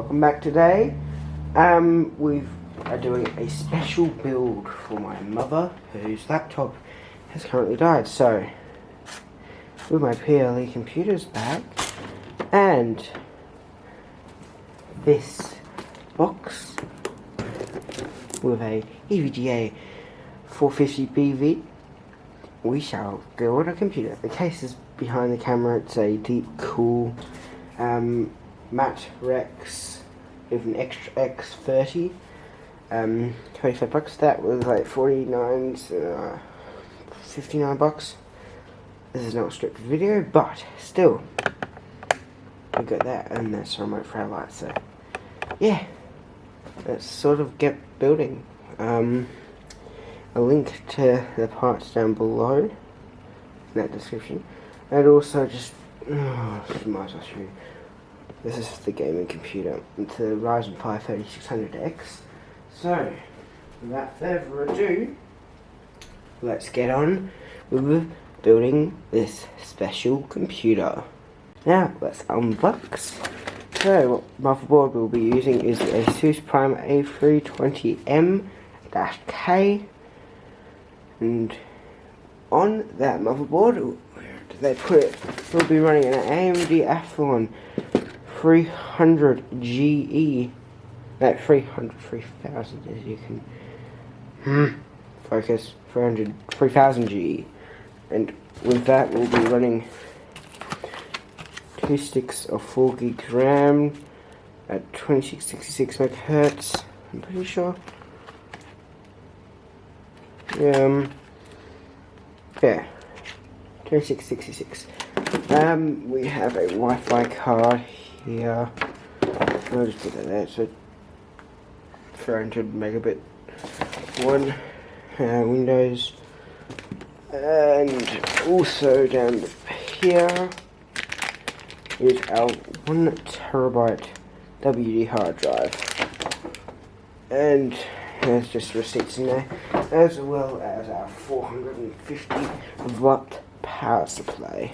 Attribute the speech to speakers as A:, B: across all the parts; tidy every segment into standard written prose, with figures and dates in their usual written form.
A: welcome back today. We are doing a special build for my mother, whose laptop has currently died. So, with my PLE computers back, and this box with a EVGA 450BV, we shall build a computer. The case is behind the camera. It's a deep, cool matte Rex with an extra X30. 25 bucks. That was like 59 bucks. This is not a strict video, but still, we got that, and that's a remote for our light. So yeah, let's sort of get building. A link to the parts down below in that description, and also just might as well show you. This is the gaming computer. It's a Ryzen 5 3600X. So, without further ado, let's get on with building this special computer. Now, let's unbox. So, what motherboard we'll be using is the Asus Prime A320M-K. And on that motherboard, where did they put it? We'll be running an AMD Athlon 300 GE. That 3000 as you can focus. 3000 GE. And with that, we'll be running 2 sticks of 4 gigs RAM at 2666 megahertz. I'm pretty sure. Yeah, 2666. We have a Wi-Fi card here. I'll just put that there. So 400 megabit one, Windows, and also down here is our 1 terabyte WD hard drive, and there's just receipts in there, as well as our 450 watt power supply.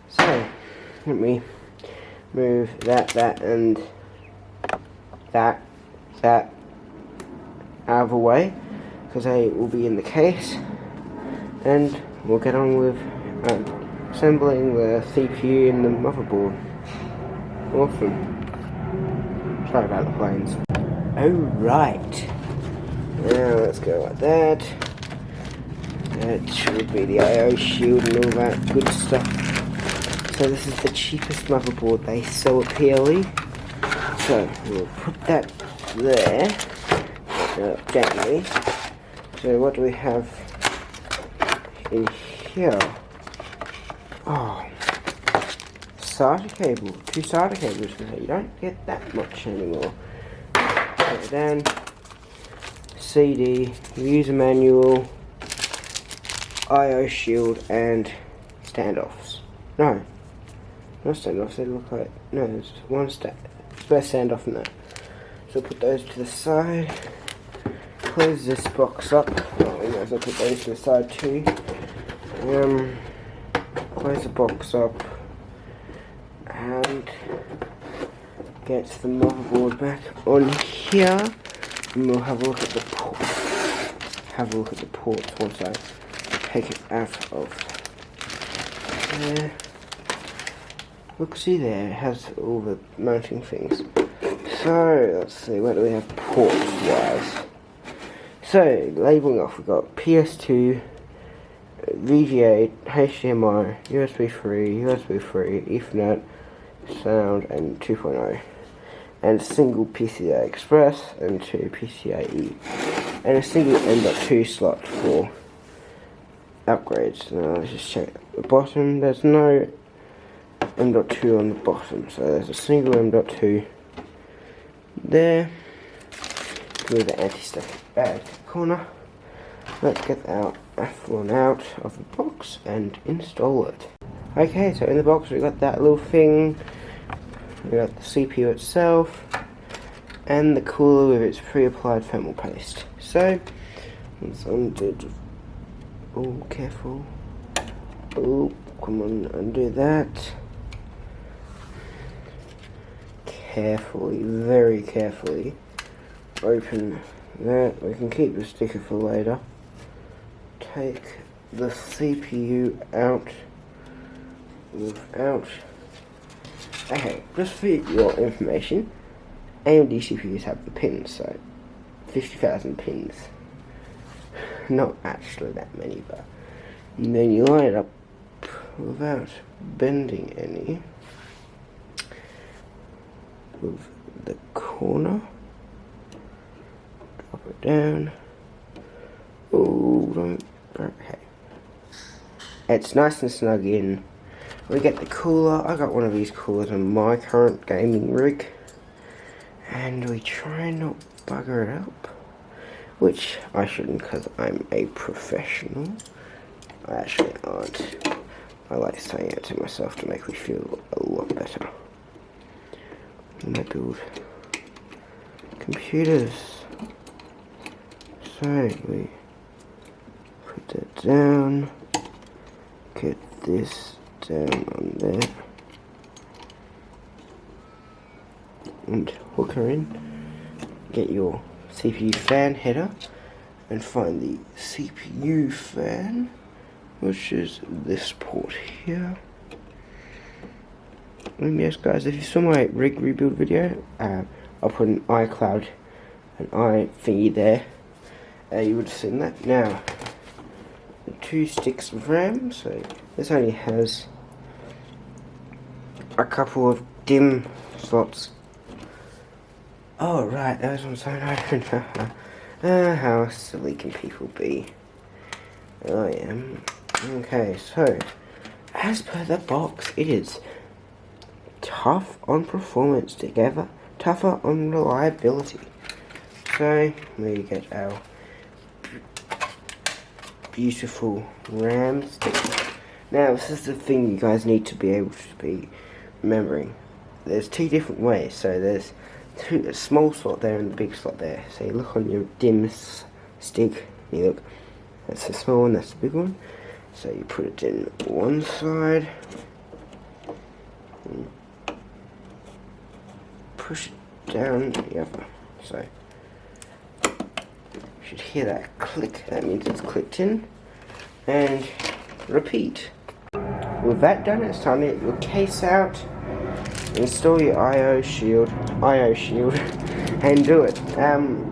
A: So let me move that and that out of the way, because they will be in the case, and we'll get on with assembling the CPU and the motherboard. Awesome. Sorry about the planes. Alright, now let's go like that. That should be the I/O shield and all that good stuff. So this is the cheapest motherboard they sell at PLE. So we'll put that there, gently. So what do we have in here? Oh, SATA cable, 2 SATA cables. You don't get that much anymore. Put it down. CD, user manual, I/O shield, and standoffs. No, not standoffs. They look like there's one standoff in there. So put those to the side. Close this box up. Oh, we might as well put those to the side too. Close the box up and get the motherboard back on here, and we'll have a look at the ports once I take it out of there. Look, see there, it has all the mounting things. So let's see, where do we have ports wise? So labeling off, we've got PS2, VGA, HDMI, USB 3, Ethernet, sound, and 2.0, and a single PCI Express and 2 PCIe, and a single M.2 slot for upgrades. Now let's just check the bottom. There's no M.2 on the bottom, so there's a single M.2 there with the anti-static bag corner. Let's get our Athlon out of the box and install it. Okay, so in the box we got that little thing, we got the CPU itself, and the cooler with its pre-applied thermal paste. So, let's undo. Oh, careful. Oh, come on, undo that. carefully, very carefully, open that. We can keep the sticker for later. Take the CPU out without. Okay, just for your information, AMD CPUs have the pins, so 50,000 pins. Not actually that many, but and then you line it up without bending any with the corner. Drop it down. Oh, don't. Okay. It's nice and snug in. We get the cooler. I got one of these coolers on my current gaming rig, and we try and not bugger it up, which I shouldn't because I'm a professional. I actually aren't. I like saying it to myself to make me feel a lot better. When I build computers, so we put that down, get this down on there, and hook her in. Get your CPU fan header and find the CPU fan, which is this port here. And yes guys, if you saw my rig rebuild video, I'll put an iCloud, an i thingy there, you would have seen that. Now, 2 sticks of RAM, so this only has a couple of DIMM slots. Oh right, those ones don't open. How silly can people be? I am. Okay, so, as per the box, it is tough on performance together, tougher on reliability. So, we get our beautiful RAM stick. Now, this is the thing you guys need to be able to be remembering. There's 2 different ways. So there's a small slot there and the big slot there. So you look on your DIMM stick, you look, that's the small one, that's the big one. So you put it in one side, and push it down the other. So you should hear that click, that means it's clicked in, and repeat. With that done, it's time to get your case out, install your IO shield, and do it.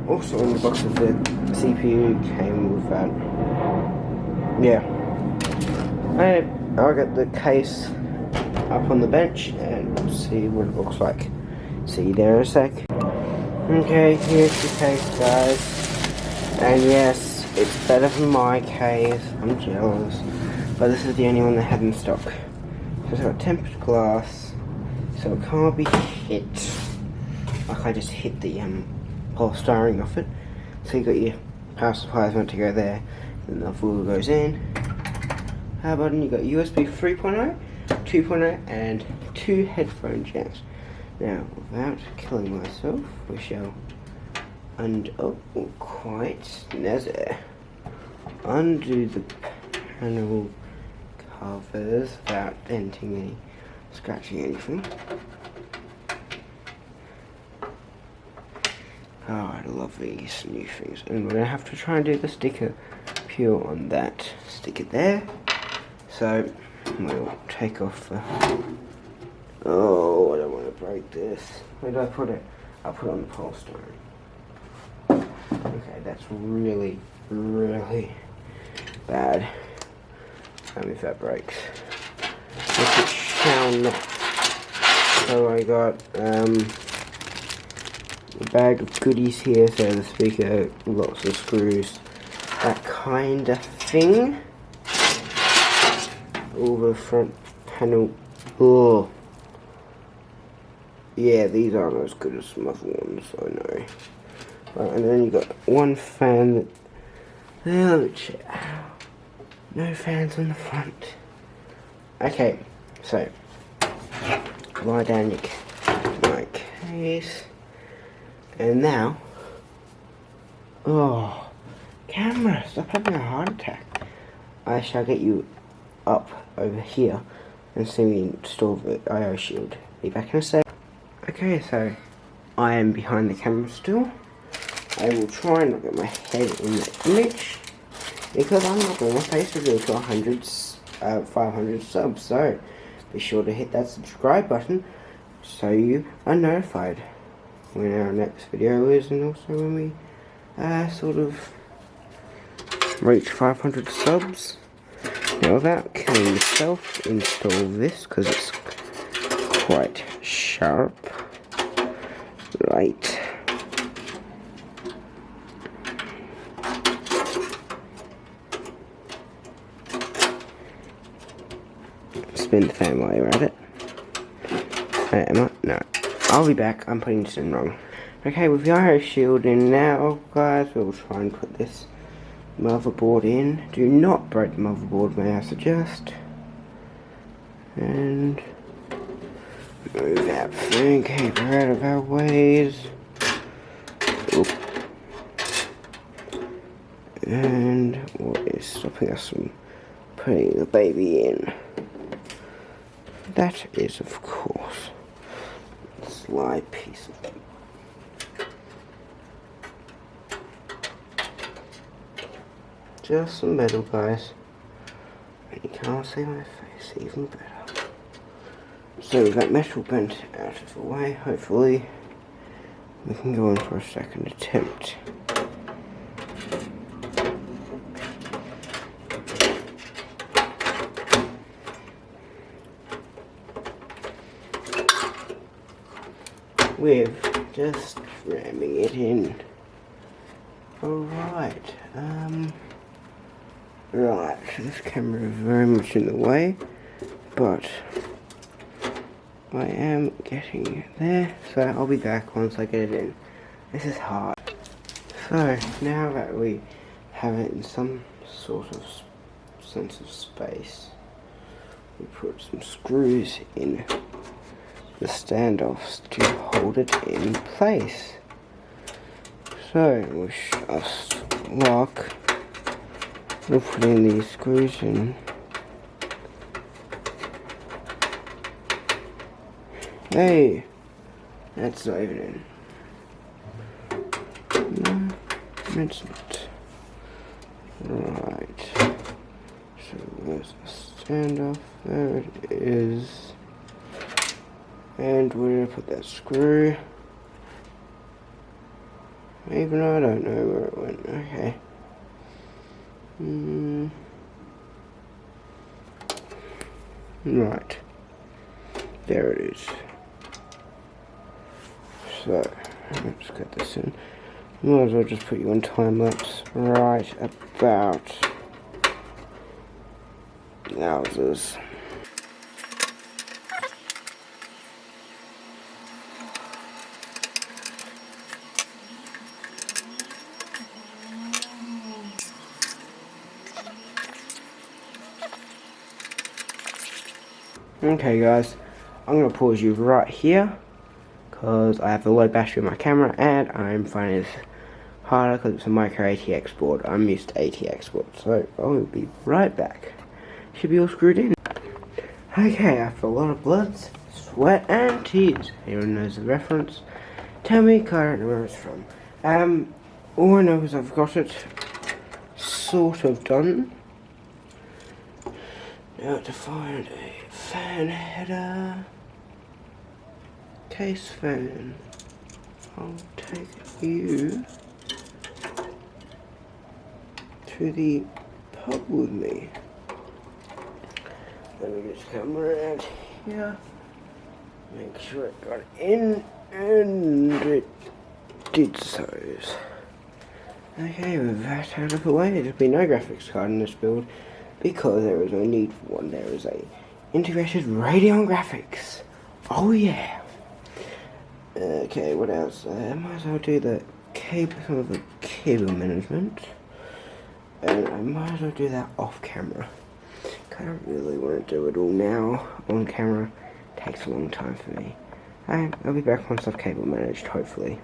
A: Also in the box of the CPU came with that. Yeah. I got the case up on the bench and we'll see what it looks like. See you there in a sec. Okay, here's the case, guys. And yes, it's better than my case. I'm jealous. But this is the only one they have in stock. So it's got tempered glass, so it can't be hit. Like I just hit the polystyrene off it. So you got your power supplies meant to go there, then the full goes in. How about you got USB 3.0, 2.0, and 2 headphone jacks. Now, without killing myself, we shall quite snazzy. Undo the panel covers without denting any, scratching anything. Oh, I love these new things. And we're going to have to try and do the sticker peel on that. Stick it there. So, we'll take off the... Oh, I don't want to break this. Where did I put it? I'll put it on the polystyrene. Okay, that's really, really bad. Tell me if that breaks. If it shall not. So I got a bag of goodies here, so the speaker, lots of screws, that kind of thing. All the front panel. Oh, yeah, these aren't as good as some other ones, I know. Right, and then you got one fan that, no fans on the front. Okay, so lie down your my case, and now, oh, camera, stop having a heart attack. I shall get you up over here and see me install the IO shield. Be back in a sec. Okay, so I am behind the camera still. I will try and not get my head in the image because I'm not doing a face reveal to 500 subs. So be sure to hit that subscribe button so you are notified when our next video is, and also when we sort of reach 500 subs. Now without killing myself, install this because it's quite sharp. Right. Spin the fan while you're at it. Am I? No. I'll be back. I'm putting this in wrong. Okay, with the IO shield in now, guys, we'll try and put this motherboard in. Do not break the motherboard, may I suggest. And move that thing, keep her out of our ways. Oop. And what is stopping us from putting the baby in? That is, of course, a slide piece of just some metal, guys. And you can't see my face even better. So with that metal bent out of the way, hopefully we can go in for a second attempt. With just ramming it in. Alright, right, this camera is very much in the way, but I am getting there, so I'll be back once I get it in. This is hard. So, now that we have it in some sort of sense of space, we put some screws in the standoffs to hold it in place. So, we'll just lock. We'll put in these screws in. Hey, that's not even in. No, it's not. Right. So there's a standoff. There it is. And we're gonna put that screw. Even though I don't know where it went. Okay. Right. There it is. So, let's get this in. Might as well just put you on time lapse right about wowzers. Okay guys, I'm going to pause you right here because I have a low battery on my camera and I'm finding this harder because it's a micro ATX board. I'm used to ATX boards, so I'll be right back. Should be all screwed in. Okay, after a lot of blood, sweat and tears, everyone knows the reference. Tell me, 'cause I don't know where it's from. All I know is I've got it sort of done. Now to find a fan header. Case fan. I'll take you to the pub with me. Let me just come around here. Make sure it got in, and it did so. Okay, with that out of the way, there'll be no graphics card in this build because there is no need for one. There is a integrated Radeon graphics. Oh yeah. Okay, what else? I might as well do some of the cable management, and I might as well do that off camera. I don't really want to do it all now on camera. It takes a long time for me. I'll be back once I've cable managed, hopefully.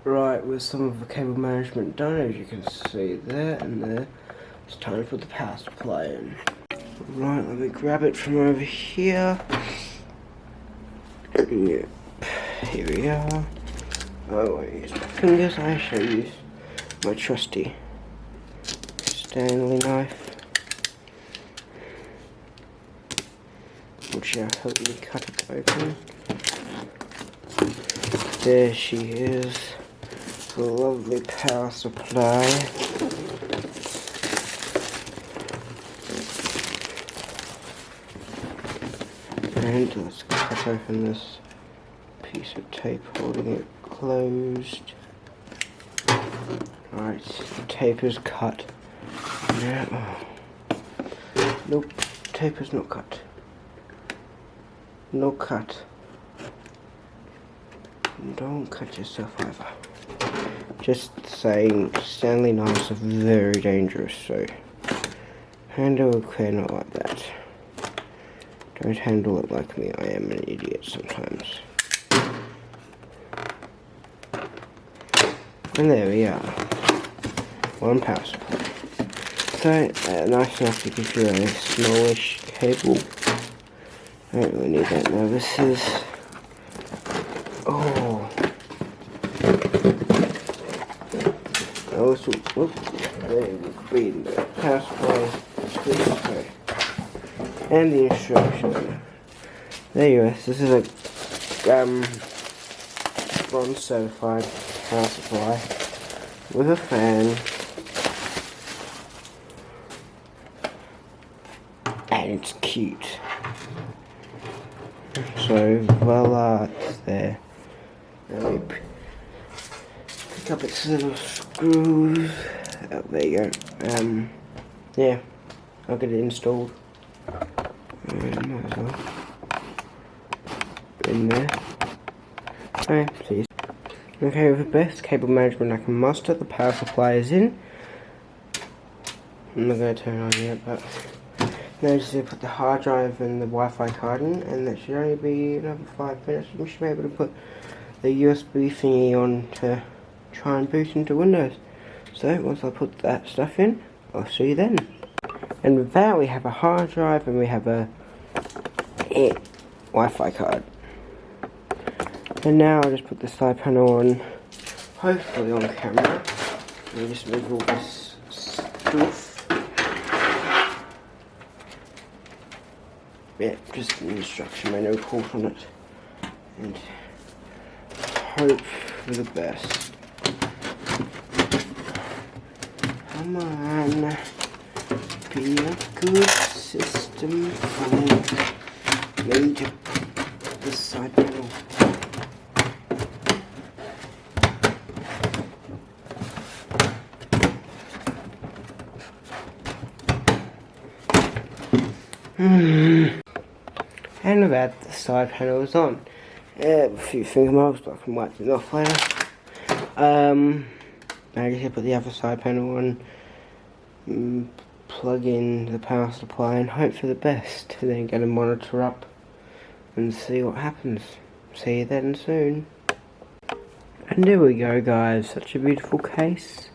A: Right, with some of the cable management done, as you can see there and there, it's time for the power supply in. Right, let me grab it from over here. Yeah, here we are. Oh, I use my fingers, I shall use my trusty Stanley knife, which shall help me cut it open. There she is, the lovely power supply. And let's cut open this piece of tape holding it closed. Alright, the tape is cut. Now, nope, tape is not cut. No cut. Don't cut yourself either. Just saying, Stanley knives are very dangerous, so handle it clear, not like that. Don't handle it like me, I am an idiot sometimes. And there we are. One power supply. So, nice enough to give you a smallish cable. I don't really need that now. This is... oh. Also, whoops, there you be the power supply. And the instruction. There you are. This is a bronze certified power supply with a fan, and it's cute. So voila, it's there. Let me pick up its little screws. Oh, there you go. Yeah, I'll get it installed. Might as well. In there. Okay, see. Okay, with the best cable management I can muster, the power supply is in. I'm not going to turn it on yet, but now just put the hard drive and the Wi-Fi card in, and that should only be another 5 minutes. We should be able to put the USB thingy on to try and boot into Windows. So once I put that stuff in, I'll see you then. And with that, we have a hard drive and we have a Wi-Fi card. And now I'll just put the side panel on, hopefully on camera. And just move all this stuff. Yeah, just an instruction manual report on it. And hope for the best. Come on. Be a good system for me to put the side panel. And with that, the side panel is on. A few finger marks, but I can wipe it off later. Now I just put the other side panel on, plug in the power supply and hope for the best, and then get a monitor up and see what happens. See you then soon. And there we go, guys, such a beautiful case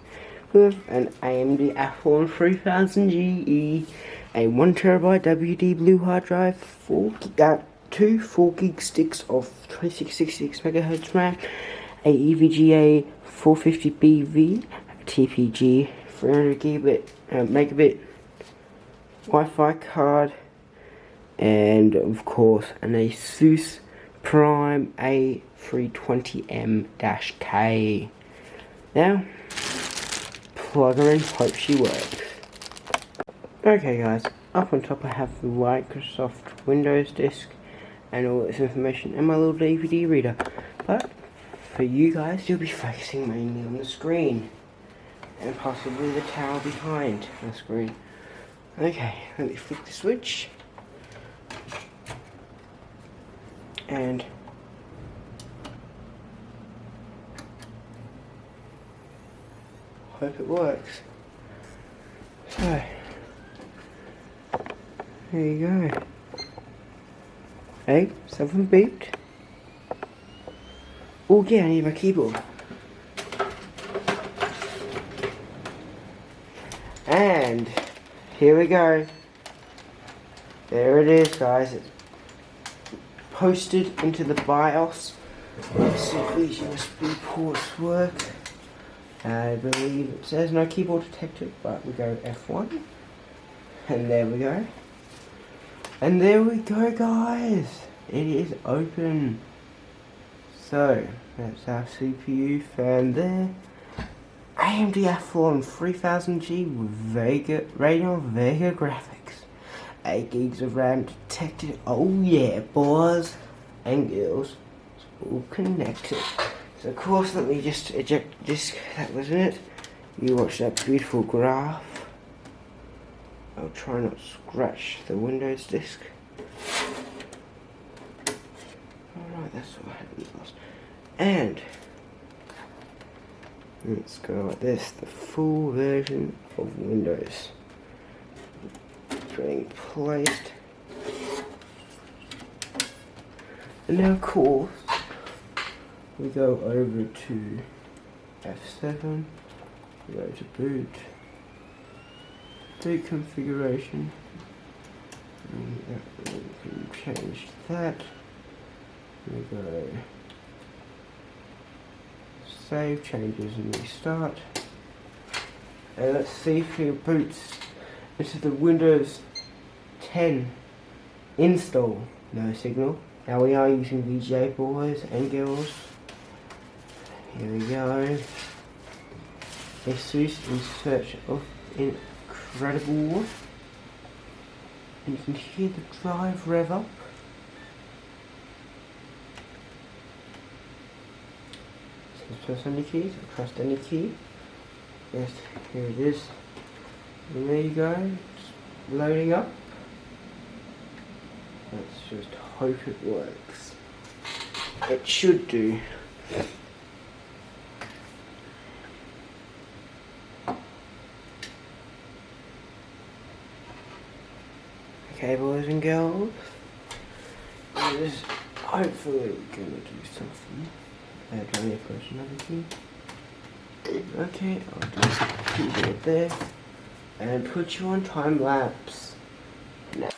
A: with an AMD Athlon 3000 GE, a 1TB WD blue hard drive, 2 4GB sticks of 2666 MHz RAM, a EVGA 450BV, TPG 300 megabit Wi-Fi card, and of course an Asus Prime A320M-K. Now, plug her in, hope she works. Okay guys, up on top I have the Microsoft Windows disk and all this information and my little DVD reader. But for you guys, you'll be focusing mainly on the screen and possibly the tower behind the screen. Okay, let me flick the switch and hope it works. So there you go. Hey, something beeped. Oh yeah, I need my keyboard. And here we go. There it is, guys. It's posted into the BIOS Let's see if these USB ports work. I believe it says no keyboard detected, but we go F1. And there we go. And there we go, guys. It is open. So, that's our CPU fan there. AMD Athlon 3000G with Radeon Vega graphics. 8 gigs of RAM detected. Oh yeah, boys and girls. It's all connected. So of course, let me just eject the disk that was in it. You watch that beautiful graph. I'll try not to scratch the Windows disk. Alright, that's what I had in the last. And let's go like this, the full version of Windows. It's being placed. And now of course, we go over to F7, we go to boot, boot configuration, and we can change that, we go save changes and restart, and let's see if it boots into the Windows 10 install. No signal. Now we are using VGA, boys and girls. Here we go. ASUS in search of incredible. And you can hear the drive rev up. So press any keys, press any key. Yes, here it is. And there you go. It's loading up. Let's just hope it works. It should do. Okay, boys and girls, it is hopefully gonna do something. Do I need to press another key? Okay, I'll just keep it there and put you on time lapse. Now.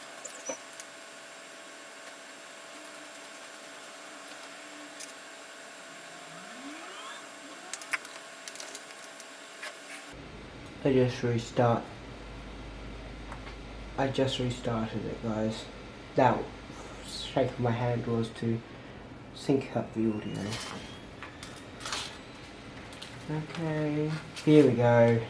A: I just restarted it, guys. That shake of my hand was to sync up the audio. Okay, here we go.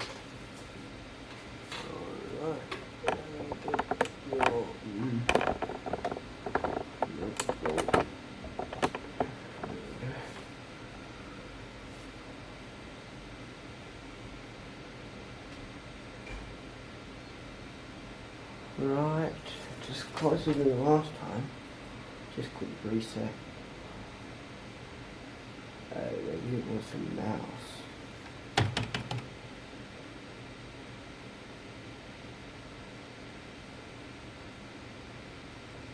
A: Right, just closer than the last time. Just quick reset. Maybe it was the mouse.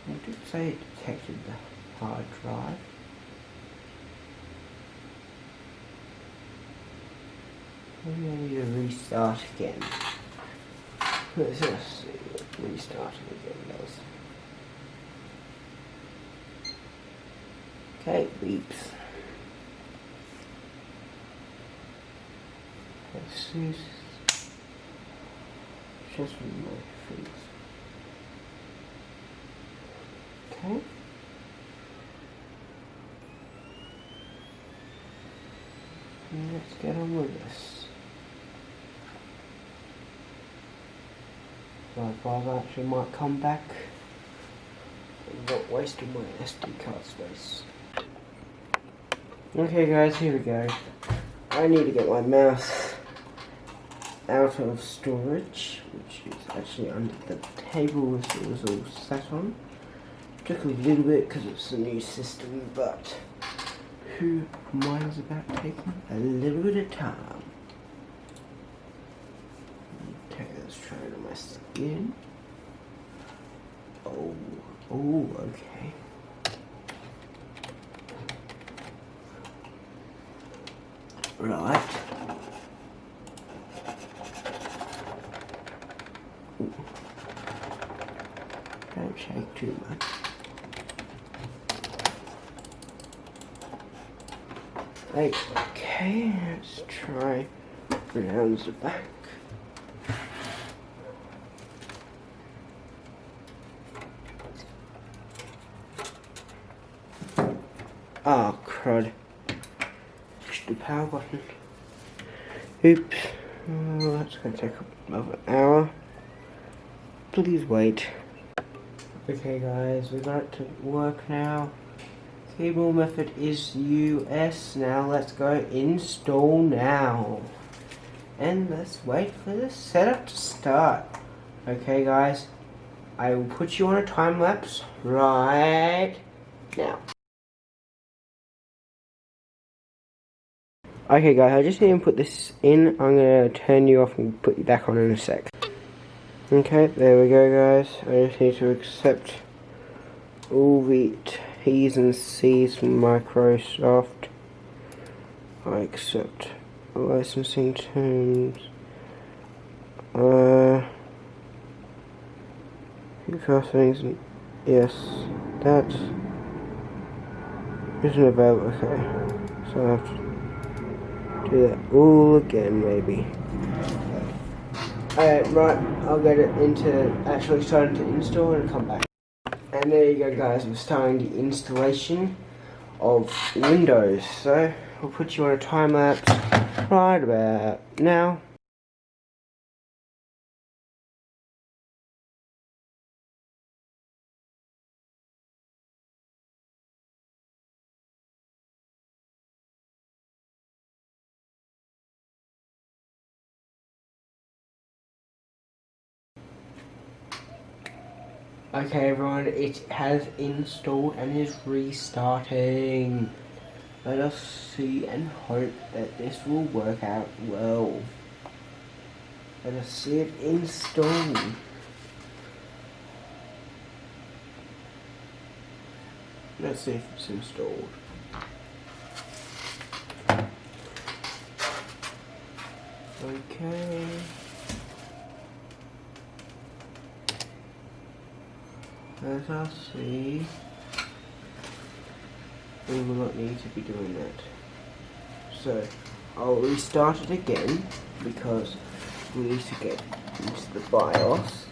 A: It did say it detected the hard drive. Maybe I need to restart again. Let's just see what restarting again does. Okay, beeps. Let's see. Just remove things. Okay. And let's get on with this. My father actually might come back and not wasting my SD card space. Okay guys, here we go. I need to get my mouse out of storage, which is actually under the table as it was all sat on. Took a little bit because it's a new system, but who minds about taking a little bit of time? Take this try on my skin. Oh, okay. Right. Ooh. Don't shake too much. Okay, let's try round the back. Oh crud. Push the power button. Oops. Oh, that's gonna take about an hour. Please wait. Okay guys, we got it to work now. Cable method is US. Now let's go install now. And let's wait for the setup to start. Okay guys, I will put you on a time lapse right now. Okay guys, I just need to put this in. I'm going to turn you off and put you back on in a sec. Okay, there we go guys. I just need to accept all the T's and C's from Microsoft. I accept licensing terms. First things, yes, that isn't available. Okay, so I have to do that all again, maybe. Right, I'll get it into actually starting to install and come back. And there you go guys, we're starting the installation of Windows. So, we'll put you on a time lapse right about now. Okay everyone, it has installed and is restarting. Let us see and hope that this will work out well. Let us see it install. Let's see if it's installed. Okay. Let us see. We will not need to be doing that. So, I'll restart it again because we need to get into the BIOS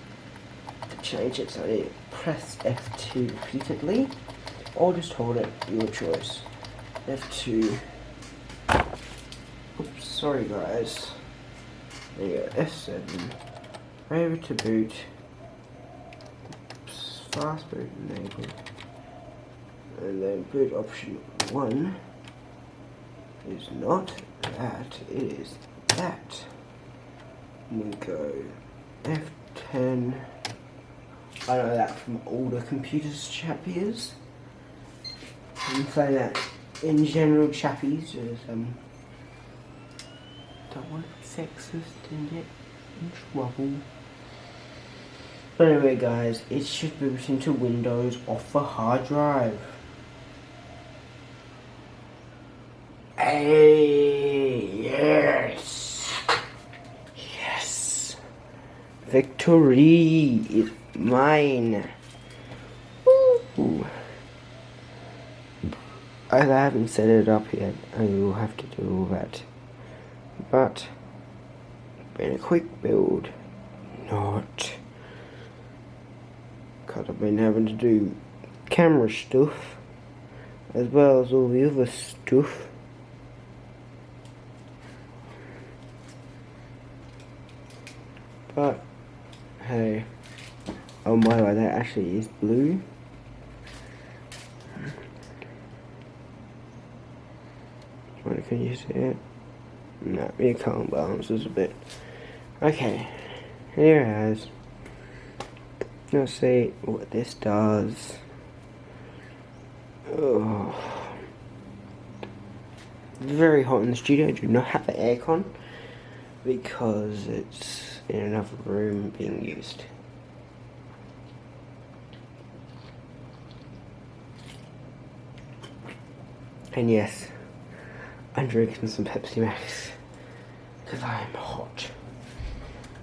A: to change it. So I need to press F2 repeatedly or just hold it, your choice. F2. Oops, sorry guys. There you go, F7. Over to boot. Oops, fast boot enabled. And then boot option 1 is not that, it is that. And we go F10. I know that from older computers, chappies. I'm saying that in general, chappies just don't want to be sexist and get in trouble. But anyway guys, it should boot into Windows off the hard drive. Hey, yes. Yes. Victory is mine. Ooh. I haven't set it up yet. I will have to do all that. But, been a quick build. Not. Because I've been having to do camera stuff. As well as all the other stuff. But, hey. Oh my god, that actually is blue. Can you see it? No, you can't balance this a bit. Okay, here it is. Let's see what this does. Oh. Very hot in the studio. I do not have the aircon because it's in another room being used. And yes, I'm drinking some Pepsi Max because I am hot.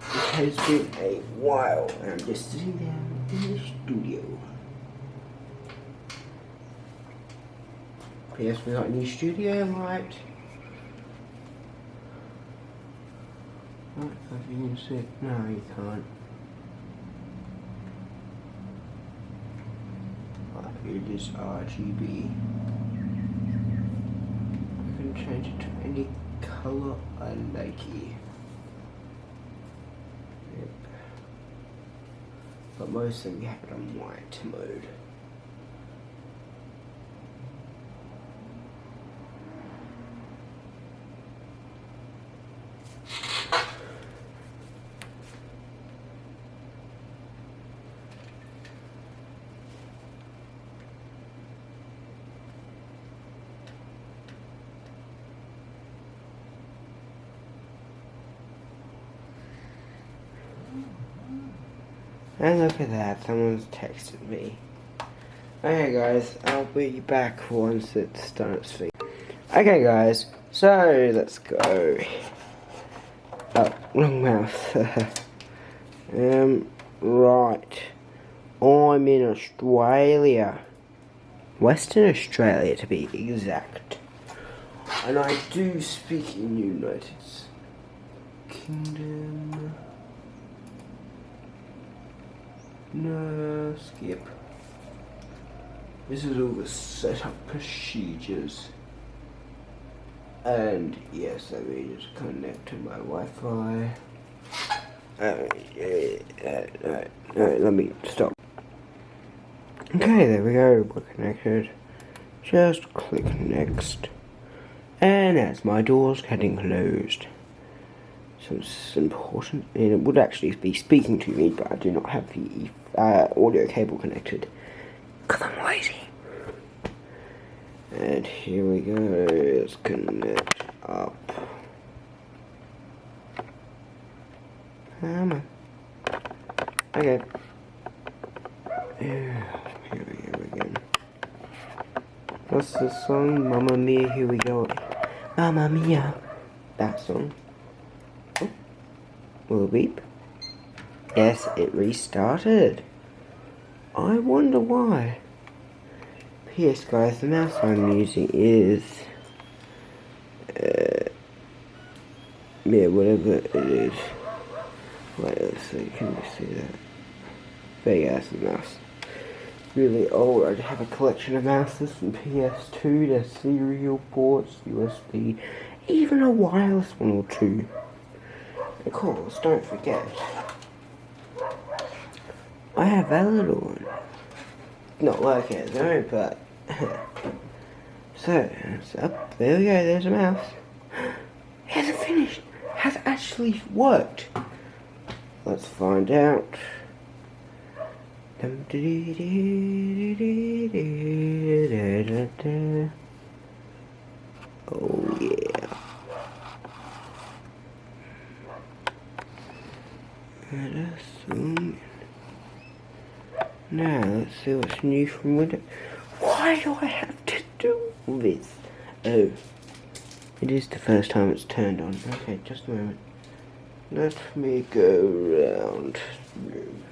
A: It has been a while and I'm just sitting down in the studio. Yes, we got a new studio light. Right, if you can see it. No, you can't. It is RGB. I can change it to any color I like. Yep. But mostly we have it on white mode. And look at that, someone's texted me. Okay guys, I'll be back once it's done its thing. Okay guys, so let's go. Oh, wrong mouse. Right. I'm in Australia. Western Australia to be exact. And I do speak in United Kingdom. No, skip. This is all the setup procedures. And yes, let me just connect to my Wi-Fi. Let me stop. Okay, there we go, we're connected. Just click next. And as my door's getting closed. So it's important, and it would actually be speaking to me, but I do not have the audio cable connected. Because I'm lazy. And here we go, let's connect up. Come on. Okay. Yeah, here we go again. What's the song? Mamma Mia, here we go. Mamma Mia. That song. Oh. Will it beep? Yes, it restarted. I wonder why. P.S. guys, the mouse I'm using is yeah, whatever it is. Wait, let's see, can you see that? There you go, that's the mouse. Really old. I have a collection of mouses from PS2, their serial ports, USB, even a wireless one or two. Of course, don't forget, I have that little one. Not like it though, but so it's up. There we go. There's a mouse. It hasn't finished. Has actually worked. Let's find out. Oh yeah. Let us zoom in. Now let's see what's new from Windows. Why do I have to do this? Oh, it is the first time it's turned on. Okay, just a moment. Let me go around the room.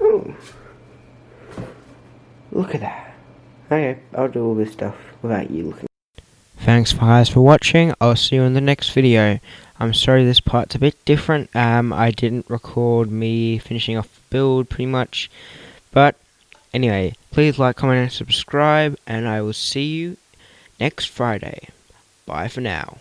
A: Oh, look at that. Okay, I'll do all this stuff without you looking. Thanks guys for watching. I'll see you in the next video. I'm sorry this part's a bit different. I didn't record me finishing off the build pretty much. But anyway, please like, comment and subscribe, and I will see you next Friday. Bye for now.